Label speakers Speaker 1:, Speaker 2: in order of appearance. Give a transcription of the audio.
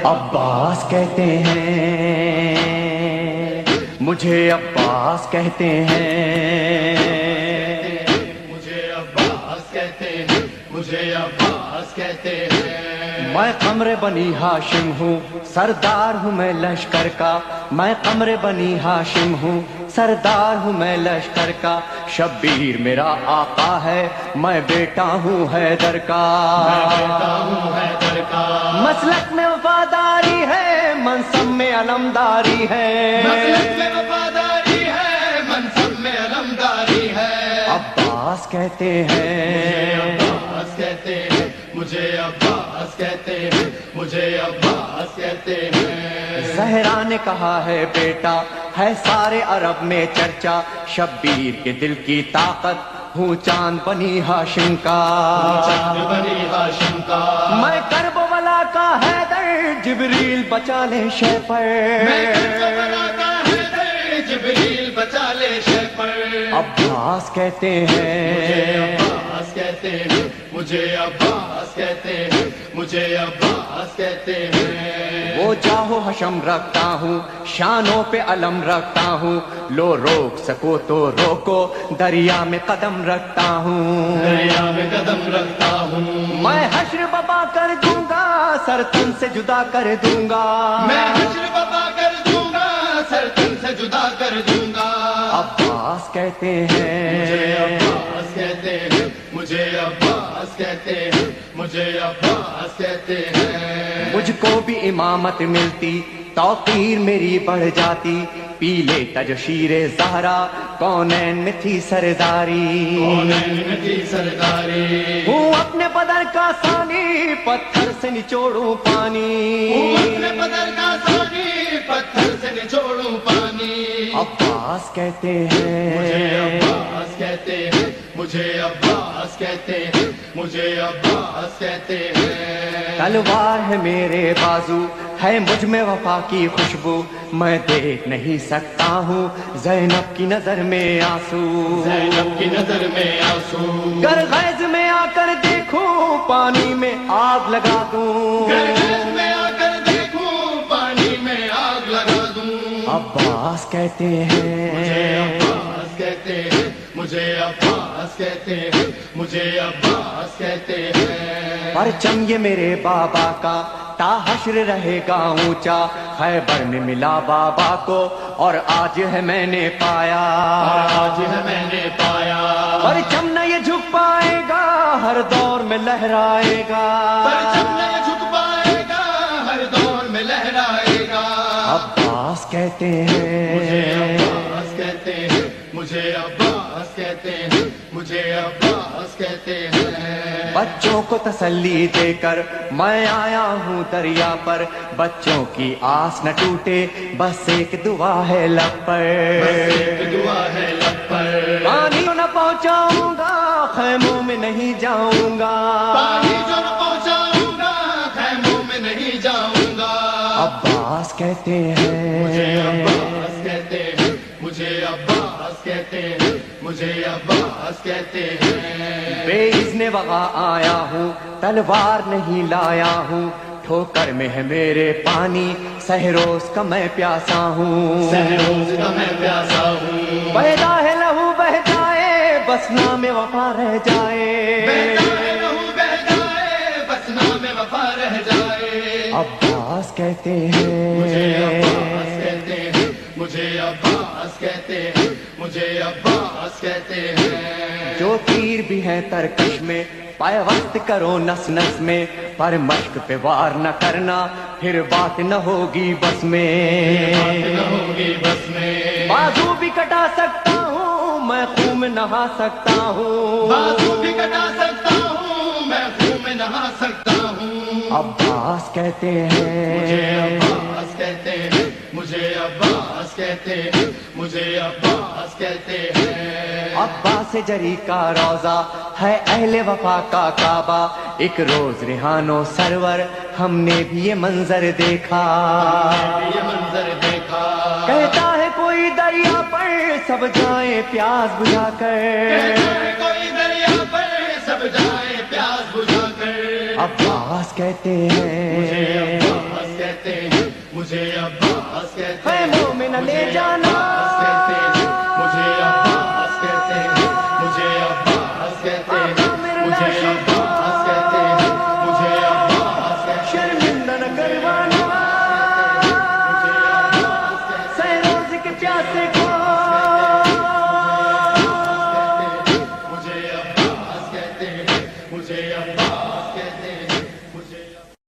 Speaker 1: عباس کہتے ہیں مجھے، عباس کہتے ہیں
Speaker 2: مجھے، عباس کہتے ہیں مجھے، عباس کہتے ہیں۔
Speaker 1: میں قمر بنی ہاشم ہوں، سردار ہوں میں لشکر کا، میں قمر بنی ہاشم ہوں، سردار ہوں میں لشکر کا، شبیر میرا آقا ہے، میں بیٹا ہوں حیدر کا،
Speaker 2: میں بیٹا ہوں حیدر کا،
Speaker 1: مسلک میں وفاداری ہے، منصب میں علمداری ہے،
Speaker 2: مسلک میں وفاداری ہے، منصب میں علمداری ہے۔
Speaker 1: عباس کہتے ہیں
Speaker 2: عباس کہتے ہیں مجھے، عباس کہتے ہیں مجھے، عباس کہتے ہیں۔
Speaker 1: زہرا نے کہا ہے بیٹا ہے سارے عرب میں چرچا، شبیر کے دل کی طاقت ہوں چاند بنی ہاشم کا،
Speaker 2: چاند بنی ہاشم کا،
Speaker 1: میں کرب ولا کا حیدر، جبریل بچا لے شے پر،
Speaker 2: میں کربلا کا حیدر، جبریل بچا لے شے پر۔
Speaker 1: عباس کہتے ہیں
Speaker 2: عباس کہتے ہیں مجھے، عباس کہتے ہیں مجھے، عباس کہتے ہیں۔
Speaker 1: وہ جاہو حشم رکھتا ہوں، شانوں پہ علم رکھتا ہوں، لو روک سکو تو روکو، دریا میں قدم رکھتا ہوں،
Speaker 2: دریا میں قدم رکھتا ہوں،
Speaker 1: میں حشر بپا کر دوں گا، سر تن سے جدا کر دوں گا،
Speaker 2: میں حشر بپا کر دوں گا، سر تن سے جدا کر دوں گا۔
Speaker 1: عباس کہتے
Speaker 2: مجھے،
Speaker 1: ہیں
Speaker 2: عباس کہتے ہیں مجھے، عباس کہتے ہیں مجھے، عباس کہتے ہیں۔
Speaker 1: مجھ کو بھی امامت ملتی، توقیر میری بڑھ جاتی، پی لیتا جو شیر زہرا، کونین میں تھی سرداری،
Speaker 2: کونین میں تھی سرداری،
Speaker 1: ہوں اپنے بدر کا ثانی، پتھر سے نچوڑوں پانی،
Speaker 2: اپنے بدر کا ثانی، پتھر سے نچوڑوں پانی۔
Speaker 1: عباس کہتے
Speaker 2: مجھے،
Speaker 1: ہیں
Speaker 2: عباس کہتے ہیں مجھے، عباس کہتے ہیں مجھے، عباس کہتے ہیں۔
Speaker 1: تلوار ہے میرے بازو، ہے مجھ میں وفا کی خوشبو، میں دیکھ نہیں سکتا ہوں زینب کی نظر میں آنسو،
Speaker 2: زینب کی نظر میں آنسو،
Speaker 1: گر غیظ میں آ کر دیکھوں پانی میں آگ لگا دوں،
Speaker 2: گرگز میں آ کر دیکھوں پانی میں آگ لگا دوں۔
Speaker 1: عباس کہتے ہیں
Speaker 2: عباس کہتے ہیں مجھے، عباس کہتے ہیں مجھے، عباس کہتے ہیں۔
Speaker 1: پرچم یہ میرے بابا کا تا حشر رہے گا اونچا، خیبر میں ملا بابا کو اور آج ہے میں نے پایا،
Speaker 2: آج ہے میں نے پایا،
Speaker 1: پرچم نہ یہ جھک پائے گا، ہر دور میں لہرائے گا،
Speaker 2: پرچم نہ جھک پائے گا، ہر دور میں لہرائے گا۔
Speaker 1: عباس کہتے ہیں
Speaker 2: عباس کہتے ہیں مجھے، عباس کہتے ہیں مجھے، عباس کہتے ہیں۔
Speaker 1: بچوں کو تسلی دے کر میں آیا ہوں دریا پر، بچوں کی آس نہ ٹوٹے، بس ایک دعا ہے لب پر،
Speaker 2: ایک دعا ہے لب پر،
Speaker 1: پانی نہ پہنچاؤں گا، خیموں میں نہیں جاؤں گا،
Speaker 2: پانی جو نہ پہنچاؤں گا، خیموں میں نہیں جاؤں گا۔
Speaker 1: عباس کہتے ہیں
Speaker 2: عباس کہتے ہیں مجھے، عباس کہتے ہیں مجھے، عباس کہتے ہیں۔
Speaker 1: بے اذن وغا آیا ہوں، تلوار نہیں لایا ہوں، ٹھوکر میں ہے میرے پانی، سہروز کا میں پیاسا ہوں،
Speaker 2: سہروز کا میں پیاسا ہوں،
Speaker 1: پیدا ہے لہو بہ جائے، بس نام وفا رہ جائے،
Speaker 2: بہتا ہے لہو بہ جائے، بس نام وفا رہ جائے۔
Speaker 1: عباس کہتے
Speaker 2: مجھے،
Speaker 1: ہیں
Speaker 2: عباس کہتے ہیں مجھے، عباس کہتے ہیں مجھے، عباس کہتے ہیں۔
Speaker 1: جو تیر بھی ہیں ترکش میں، پیوست کرو نس نس میں، پر مشق پہ وار نہ کرنا، پھر بات نہ ہوگی بس میں،
Speaker 2: نہ ہوگی بس میں،
Speaker 1: بازو بھی کٹا سکتا ہوں میں، خون میں نہا سکتا ہوں،
Speaker 2: بازو بھی کٹا سکتا ہوں میں، خون میں نہا سکتا ہوں۔
Speaker 1: عباس کہتے ہیں
Speaker 2: عباس کہتے ہیں مجھے، عباس کہتے ہیں مجھے، عباس کہتے ہیں۔
Speaker 1: عباس جری کا روزہ ہے اہل وفا کا کعبہ، ایک روز ریحانو سرور ہم نے بھی یہ منظر دیکھا،
Speaker 2: یہ منظر دیکھا،
Speaker 1: کہتا ہے کوئی دریا پر سب جائیں پیاس بجھا کر،
Speaker 2: کوئی دریا پر سب جائے پیاس بجھا کر۔
Speaker 1: عباس کہتے ہیں
Speaker 2: عباس کہتے مجھے عباس کہتے
Speaker 1: اے
Speaker 2: ہیں
Speaker 1: مومن لے جانا
Speaker 2: مجھے عباس کہتے ہیں مجھے عباس کہتے ہیں
Speaker 1: آقا میرے
Speaker 2: مجھے
Speaker 1: لاشیں
Speaker 2: عباس